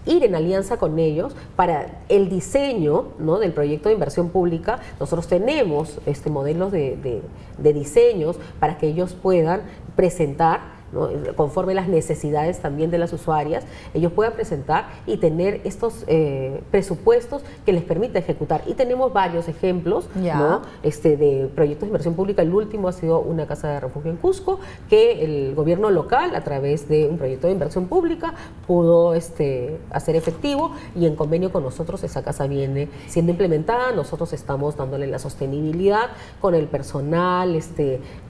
Speaker 2: ir en alianza con ellos para el diseño, ¿no?, del proyecto de inversión pública. Nosotros tenemos modelos de diseños para que ellos puedan presentar, ¿no?, conforme las necesidades también de las usuarias, ellos puedan presentar y tener estos presupuestos que les permita ejecutar. Y tenemos varios ejemplos, ¿no?, de proyectos de inversión pública. El último ha sido una casa de refugio en Cusco, que el gobierno local, a través de un proyecto de inversión pública, pudo hacer efectivo, y en convenio con nosotros esa casa viene siendo implementada. Nosotros estamos dándole la sostenibilidad con el personal,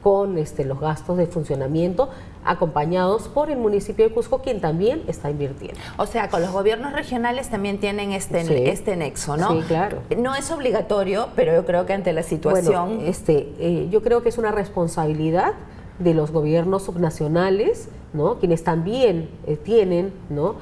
Speaker 2: con los gastos de funcionamiento, acompañados por el municipio de Cusco, quien también está invirtiendo.
Speaker 1: O sea, con los gobiernos regionales también tienen este nexo, ¿no?
Speaker 2: Sí, claro.
Speaker 1: No es obligatorio, pero yo creo que ante la situación...
Speaker 2: Bueno, yo creo que es una responsabilidad de los gobiernos subnacionales, ¿no?, quienes también tienen, ¿no?,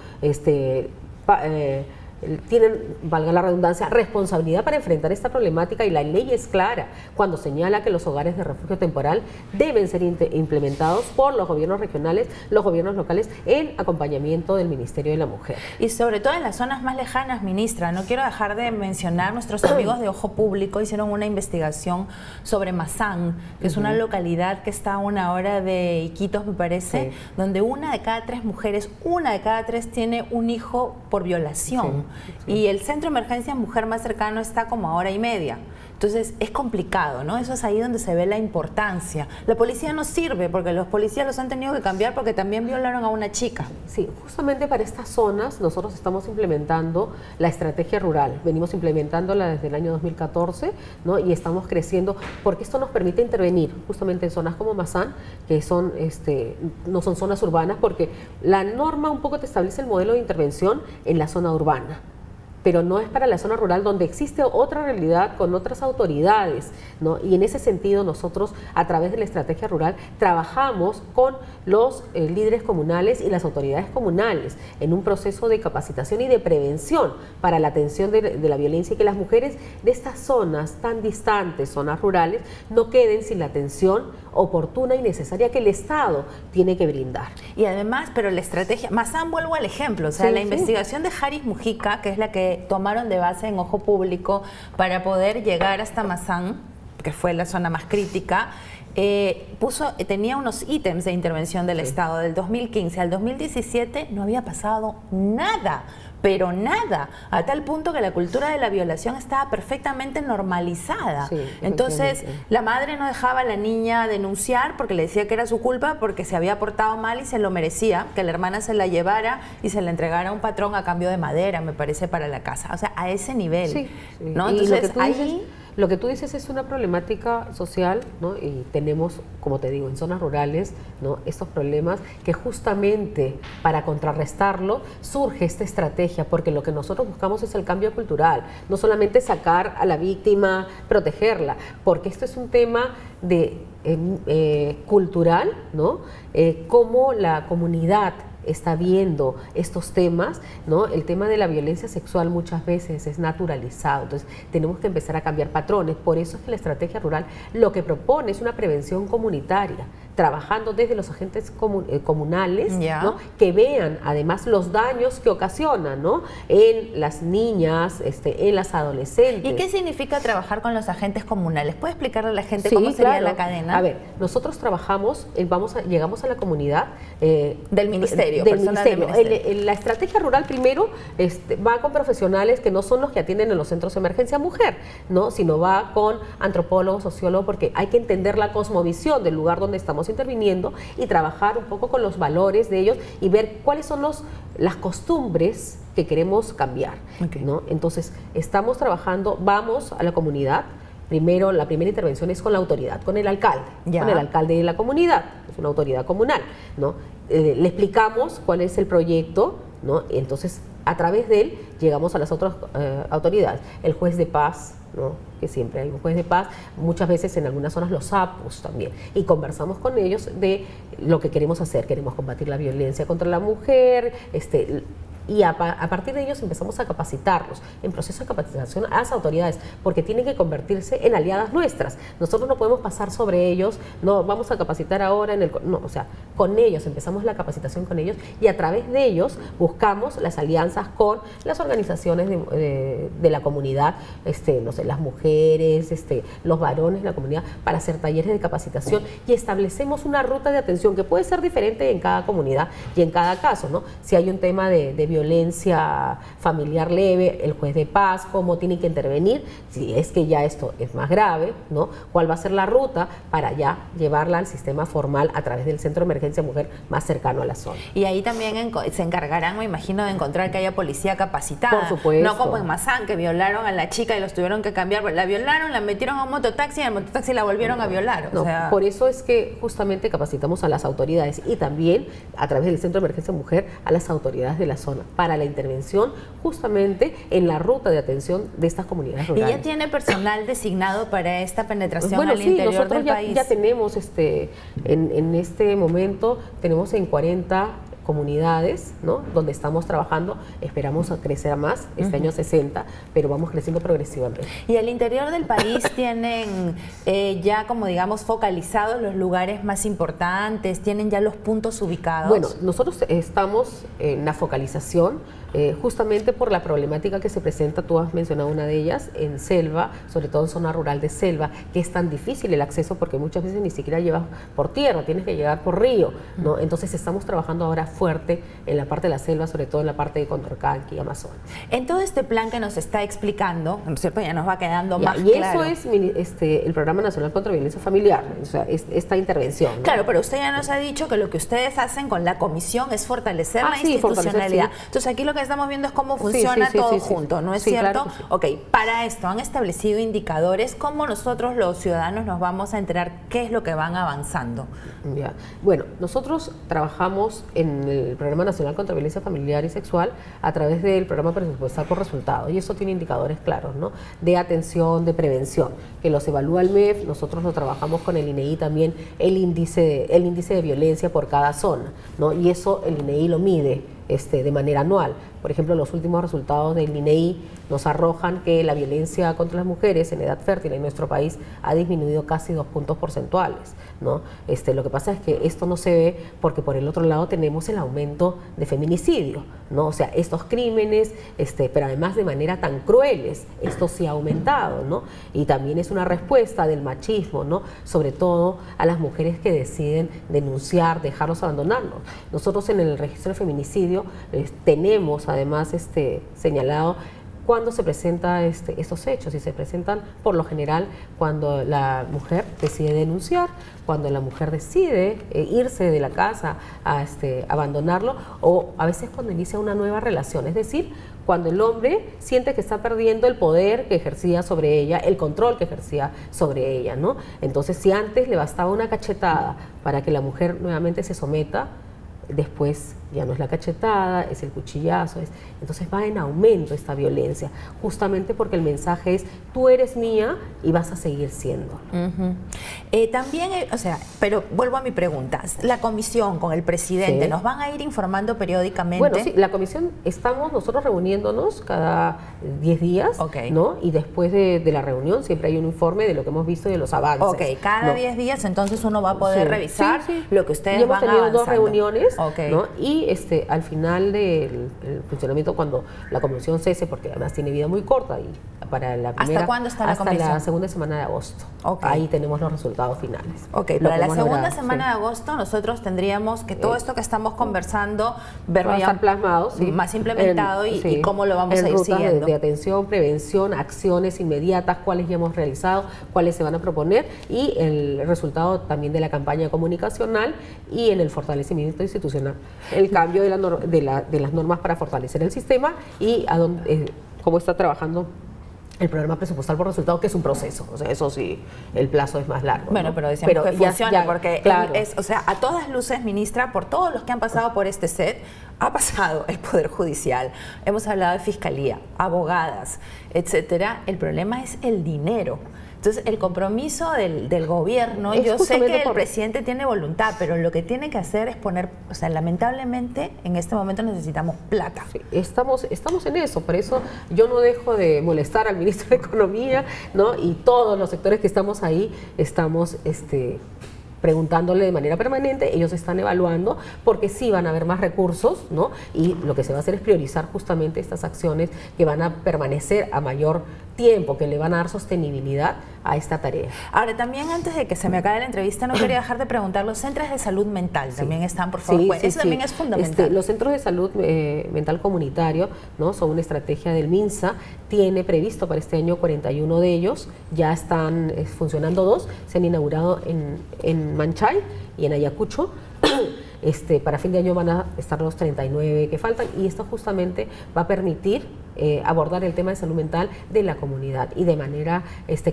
Speaker 2: tienen, valga la redundancia, responsabilidad para enfrentar esta problemática, y la ley es clara cuando señala que los hogares de refugio temporal deben ser implementados por los gobiernos regionales, los gobiernos locales, en acompañamiento del Ministerio de la Mujer.
Speaker 1: Y sobre todo en las zonas más lejanas, ministra, no quiero dejar de mencionar, nuestros amigos de Ojo Público hicieron una investigación sobre Mazán, que es una localidad que está a 1 hora de Iquitos, me parece, donde 1 de cada 3 mujeres, 1 de cada 3 tiene un hijo por violación. Y el centro de emergencia mujer más cercano está como a 1 hora y media. Entonces es complicado, ¿no? Eso es ahí donde se ve la importancia. La policía no sirve porque los policías los han tenido que cambiar porque también violaron a una chica.
Speaker 2: Sí, justamente para estas zonas nosotros estamos implementando la estrategia rural. Venimos implementándola desde el año 2014, ¿no? Y estamos creciendo porque esto nos permite intervenir justamente en zonas como Mazán, que son, no son zonas urbanas, porque la norma un poco te establece el modelo de intervención en la zona urbana, pero no es para la zona rural, donde existe otra realidad con otras autoridades, ¿no? Y en ese sentido nosotros, a través de la estrategia rural, trabajamos con los líderes comunales y las autoridades comunales en un proceso de capacitación y de prevención para la atención de la violencia, y que las mujeres de estas zonas tan distantes, zonas rurales, no queden sin la atención oportuna y necesaria que el Estado tiene que brindar.
Speaker 1: Y además, pero la estrategia, Mazán, vuelvo al ejemplo, o sea, la investigación de Haris Mujica, que es la que tomaron de base en Ojo Público para poder llegar hasta Mazán, que fue la zona más crítica, tenía unos ítems de intervención del Estado. Del 2015 al 2017 no había pasado nada, pero nada, a tal punto que la cultura de la violación estaba perfectamente normalizada.
Speaker 2: Sí,
Speaker 1: entonces, la madre no dejaba a la niña denunciar porque le decía que era su culpa, porque se había portado mal y se lo merecía, que la hermana se la llevara y se la entregara a un patrón a cambio de madera, me parece, para la casa. O sea, a ese nivel.
Speaker 2: Sí, sí.
Speaker 1: ¿no?
Speaker 2: Y
Speaker 1: Entonces,
Speaker 2: lo que tú dices es una problemática social, ¿no? Y tenemos, como te digo, en zonas rurales, ¿no?, estos problemas que justamente para contrarrestarlo surge esta estrategia, porque lo que nosotros buscamos es el cambio cultural, no solamente sacar a la víctima, protegerla, porque esto es un tema de cultural, ¿no? Cómo la comunidad está viendo estos temas, ¿no? El tema de la violencia sexual muchas veces es naturalizado, entonces tenemos que empezar a cambiar patrones. Por eso es que la estrategia rural lo que propone es una prevención comunitaria, trabajando desde los agentes comunales, ¿no?, que vean además los daños que ocasionan, ¿no?, en las niñas, en las adolescentes.
Speaker 1: ¿Y qué significa trabajar con los agentes comunales? ¿Puede explicarle a la gente cómo sería la cadena?
Speaker 2: A ver, nosotros trabajamos, llegamos a la comunidad
Speaker 1: del ministerio.
Speaker 2: La estrategia rural primero va con profesionales que no son los que atienden en los centros de emergencia mujer, ¿no?, sino va con antropólogos, sociólogos, porque hay que entender la cosmovisión del lugar donde estamos interviniendo y trabajar un poco con los valores de ellos y ver cuáles son las costumbres que queremos cambiar, ¿no? Entonces, estamos trabajando, vamos a la comunidad. Primero, la primera intervención es con la autoridad, con el alcalde de la comunidad, es una autoridad comunal, ¿no? Le explicamos cuál es el proyecto, ¿no? Entonces, a través de él llegamos a las otras autoridades, el juez de paz, ¿no?, que siempre hay un juez de paz, muchas veces en algunas zonas los APUs también, y conversamos con ellos de lo que queremos hacer. Queremos combatir la violencia contra la mujer, y a partir de ellos empezamos a capacitarlos en proceso de capacitación a las autoridades, porque tienen que convertirse en aliadas nuestras. Nosotros no podemos pasar sobre ellos, no vamos a capacitar ahora o sea, con ellos empezamos la capacitación con ellos, y a través de ellos buscamos las alianzas con las organizaciones de la comunidad, no sé, las mujeres, los varones de la comunidad, para hacer talleres de capacitación, y establecemos una ruta de atención que puede ser diferente en cada comunidad y en cada caso, ¿no? Si hay un tema de violencia familiar leve, el juez de paz, cómo tiene que intervenir, si es que ya esto es más grave, ¿no?, cuál va a ser la ruta para ya llevarla al sistema formal a través del centro de emergencia mujer más cercano a la zona.
Speaker 1: Y ahí también se encargarán, me imagino, de encontrar que haya policía capacitada.
Speaker 2: Por supuesto.
Speaker 1: No como en Mazán, que violaron a la chica y los tuvieron que cambiar. La violaron, la metieron a un mototaxi y en el mototaxi la volvieron a violar.
Speaker 2: No, por eso es que justamente capacitamos a las autoridades y también a través del centro de emergencia mujer a las autoridades de la zona para la intervención justamente en la ruta de atención de estas comunidades rurales.
Speaker 1: ¿Y ya tiene personal designado para esta penetración al interior del país?
Speaker 2: Ya tenemos, en este momento tenemos en 40 comunidades, ¿no?, donde estamos trabajando. Esperamos a crecer más, este año 60, pero vamos creciendo progresivamente.
Speaker 1: ¿Y al interior del país tienen ya, como digamos, focalizados los lugares más importantes? ¿Tienen ya los puntos ubicados?
Speaker 2: Bueno, nosotros estamos en la focalización justamente por la problemática que se presenta. Tú has mencionado una de ellas, en selva, sobre todo en zona rural de selva, que es tan difícil el acceso porque muchas veces ni siquiera llevas por tierra, tienes que llegar por río, ¿no? Entonces estamos trabajando ahora fuerte en la parte de la selva, sobre todo en la parte de Condorcanqui y Amazonas.
Speaker 1: En todo este plan que nos está explicando, ¿no es cierto?, ya nos va quedando más
Speaker 2: y
Speaker 1: claro.
Speaker 2: Eso es el Programa Nacional contra Violencia Familiar, o sea, esta intervención, ¿no?
Speaker 1: Claro, pero usted ya nos ha dicho que lo que ustedes hacen con la comisión es fortalecer la institucionalidad. Entonces aquí lo que estamos viendo es cómo funciona todo junto, ¿no es cierto?
Speaker 2: Claro.
Speaker 1: Ok, para esto han establecido indicadores. ¿Cómo nosotros los ciudadanos nos vamos a enterar qué es lo que van avanzando?
Speaker 2: Ya. Bueno, nosotros trabajamos en el Programa Nacional contra Violencia Familiar y Sexual a través del Programa Presupuestal por Resultados, y eso tiene indicadores claros, ¿no?, de atención, de prevención, que los evalúa el MEF. Nosotros lo trabajamos con el INEI también, el índice de violencia por cada zona, ¿no?, y eso el INEI lo mide de manera anual. Por ejemplo, los últimos resultados del INEI nos arrojan que la violencia contra las mujeres en edad fértil en nuestro país ha disminuido casi 2 puntos porcentuales, ¿no? Lo que pasa es que esto no se ve porque por el otro lado tenemos el aumento de feminicidio, ¿no? O sea, estos crímenes, pero además de manera tan crueles, esto sí ha aumentado, ¿no? Y también es una respuesta del machismo, ¿no?, sobre todo a las mujeres que deciden denunciar, dejarlos abandonarnos. Nosotros en el registro de feminicidio tenemos además señalado cuándo se presentan estos hechos, y se presentan por lo general cuando la mujer decide denunciar, cuando la mujer decide irse de la casa a abandonarlo, o a veces cuando inicia una nueva relación, es decir, cuando el hombre siente que está perdiendo el poder que ejercía sobre ella, el control que ejercía sobre ella, ¿no? Entonces, si antes le bastaba una cachetada para que la mujer nuevamente se someta, después ya no es la cachetada, es el cuchillazo, entonces va en aumento esta violencia, justamente porque el mensaje es: tú eres mía y vas a seguir siendo.
Speaker 1: También, o sea, pero vuelvo a mi pregunta, la comisión con el presidente,
Speaker 2: Sí.
Speaker 1: ¿nos van a ir informando periódicamente?
Speaker 2: Bueno, sí, la comisión, estamos nosotros reuniéndonos cada 10 días,
Speaker 1: Ok.
Speaker 2: ¿no? Y después de la reunión siempre hay un informe de lo que hemos visto y de los avances.
Speaker 1: Ok, cada
Speaker 2: ¿no?
Speaker 1: 10 días entonces uno va a poder
Speaker 2: Sí,
Speaker 1: revisar
Speaker 2: sí, sí.
Speaker 1: lo que ustedes
Speaker 2: Y hemos
Speaker 1: van
Speaker 2: tenido
Speaker 1: avanzando.
Speaker 2: 2 reuniones,
Speaker 1: Ok.
Speaker 2: ¿no? Y al final del el funcionamiento, cuando la comisión cese, porque además tiene vida muy corta, y para la primera,
Speaker 1: ¿Hasta cuándo está la
Speaker 2: hasta
Speaker 1: comisión?
Speaker 2: la segunda semana de agosto.
Speaker 1: Ok.
Speaker 2: Ahí tenemos los resultados finales.
Speaker 1: Ok,
Speaker 2: Lo
Speaker 1: para
Speaker 2: que
Speaker 1: la
Speaker 2: hemos
Speaker 1: segunda
Speaker 2: logrado,
Speaker 1: semana
Speaker 2: sí.
Speaker 1: de agosto nosotros tendríamos que todo esto que estamos conversando ver
Speaker 2: Va a estar plasmado, sí,
Speaker 1: más implementado
Speaker 2: en-
Speaker 1: y
Speaker 2: sí,
Speaker 1: cómo lo vamos
Speaker 2: en
Speaker 1: a ir
Speaker 2: rutas
Speaker 1: siguiendo.
Speaker 2: de atención, prevención, acciones inmediatas, cuáles ya hemos realizado, cuáles se van a proponer, y el resultado también de la campaña comunicacional y en el fortalecimiento institucional. El cambio de las normas para fortalecer el sistema y cómo está trabajando el programa presupuestal por resultado, que es un proceso. O sea, eso sí, el plazo es más largo.
Speaker 1: Bueno,
Speaker 2: ¿no?
Speaker 1: pero decíamos que
Speaker 2: ya-
Speaker 1: funciona
Speaker 2: ya,
Speaker 1: porque
Speaker 2: claro.
Speaker 1: o sea, a todas luces, ministra, por todos los que han pasado por este set, ha pasado el Poder Judicial, hemos hablado de fiscalía, abogadas, etcétera. El problema es el dinero. Entonces, el compromiso del gobierno,
Speaker 2: Es
Speaker 1: yo sé
Speaker 2: justamente
Speaker 1: que el
Speaker 2: por-
Speaker 1: presidente tiene voluntad, pero lo que tiene que hacer es poner, o sea, lamentablemente en este momento necesitamos plata.
Speaker 2: Sí, estamos en eso, por eso yo no dejo de molestar al ministro de Economía, ¿no? Y todos los sectores que estamos ahí estamos preguntándole de manera permanente. Ellos están evaluando, porque sí van a haber más recursos, ¿no? Y lo que se va a hacer es priorizar justamente estas acciones que van a permanecer a mayor tiempo, que le van a dar sostenibilidad a esta tarea.
Speaker 1: Ahora, también antes de que se me acabe la entrevista, no quería dejar de preguntar, los centros de salud mental también están, por favor, pues, eso también es fundamental.
Speaker 2: Los centros de salud mental comunitario, ¿no? Son una estrategia del MINSA, tiene previsto para este año 41 de ellos, ya están funcionando 2, se han inaugurado en Manchay y en Ayacucho. Para fin de año van a estar los 39 que faltan, y esto justamente va a permitir abordar el tema de salud mental de la comunidad y de manera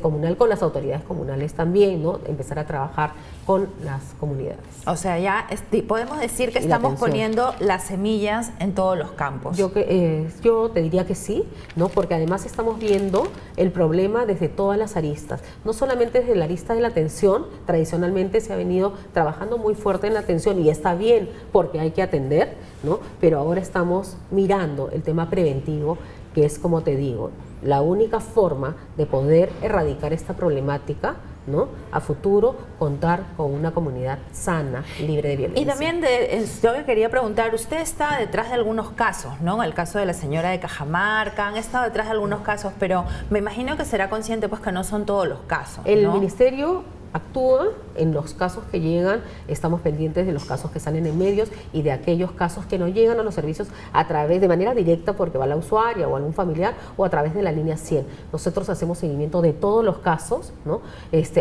Speaker 2: comunal, con las autoridades comunales también, ¿no? Empezar a trabajar con las comunidades.
Speaker 1: O sea, ya podemos decir que
Speaker 2: Y la
Speaker 1: estamos
Speaker 2: atención.
Speaker 1: poniendo las semillas en todos los campos.
Speaker 2: Yo te diría que sí, ¿no? Porque además estamos viendo el problema desde todas las aristas, no solamente desde la arista de la atención. Tradicionalmente se ha venido trabajando muy fuerte en la atención, y está bien porque hay que atender, ¿no? Pero ahora estamos mirando el tema preventivo, que es, como te digo, la única forma de poder erradicar esta problemática, ¿no? A futuro, contar con una comunidad sana, libre de violencia.
Speaker 1: Y también yo le quería preguntar, usted está detrás de algunos casos, ¿no? El caso de la señora de Cajamarca, han estado detrás de algunos casos, pero me imagino que será consciente pues que no son todos los casos,
Speaker 2: El
Speaker 1: ¿no?
Speaker 2: ministerio actúa en los casos que llegan, estamos pendientes de los casos que salen en medios y de aquellos casos que no llegan a los servicios a través, de manera directa, porque va la usuaria o algún familiar, o a través de la línea 100. Nosotros hacemos seguimiento de todos los casos, ¿no?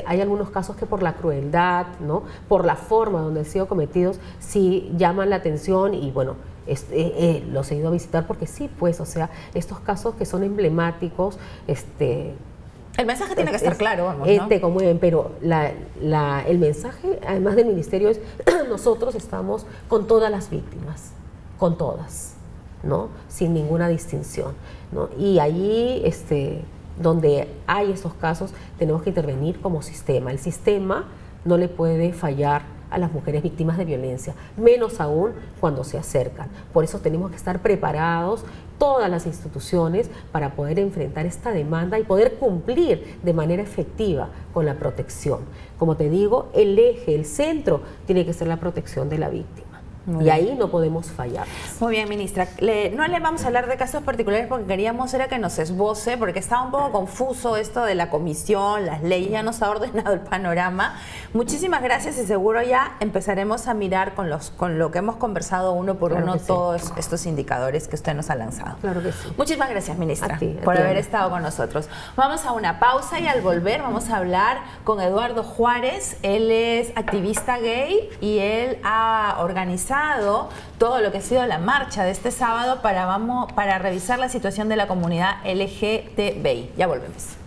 Speaker 2: Hay algunos casos que por la crueldad, ¿no? Por la forma donde han sido cometidos, sí llaman la atención, y bueno, los he ido a visitar porque sí, pues, o sea, estos casos que son emblemáticos,
Speaker 1: El mensaje tiene que estar claro, vamos, ¿no?
Speaker 2: te conmueven, pero el mensaje, además del ministerio, es nosotros estamos con todas las víctimas, con todas, ¿no? Sin ninguna distinción, ¿no? Y allí, donde hay estos casos, tenemos que intervenir como sistema. El sistema no le puede fallar a las mujeres víctimas de violencia, menos aún cuando se acercan. Por eso tenemos que estar preparados, todas las instituciones, para poder enfrentar esta demanda y poder cumplir de manera efectiva con la protección. Como te digo, el eje, el centro, tiene que ser la protección de la víctima.
Speaker 1: Muy
Speaker 2: y
Speaker 1: bien.
Speaker 2: ahí no podemos fallar.
Speaker 1: Muy bien, ministra. No le vamos a hablar de casos particulares porque queríamos era que nos esboce, porque estaba un poco confuso esto de la comisión, las leyes, ya nos ha ordenado el panorama. Muchísimas gracias y seguro ya empezaremos a mirar con lo que hemos conversado uno por
Speaker 2: Claro
Speaker 1: uno
Speaker 2: que sí.
Speaker 1: todos estos indicadores que usted nos ha lanzado.
Speaker 2: Claro que sí.
Speaker 1: Muchísimas gracias, ministra,
Speaker 2: A ti,
Speaker 1: por haber
Speaker 2: Ana.
Speaker 1: estado con nosotros. Vamos a una pausa y al volver vamos a hablar con Eduardo Juárez. Él es activista gay y él ha organizado todo lo que ha sido la marcha de este sábado para revisar la situación de la comunidad LGTBI. Ya volvemos.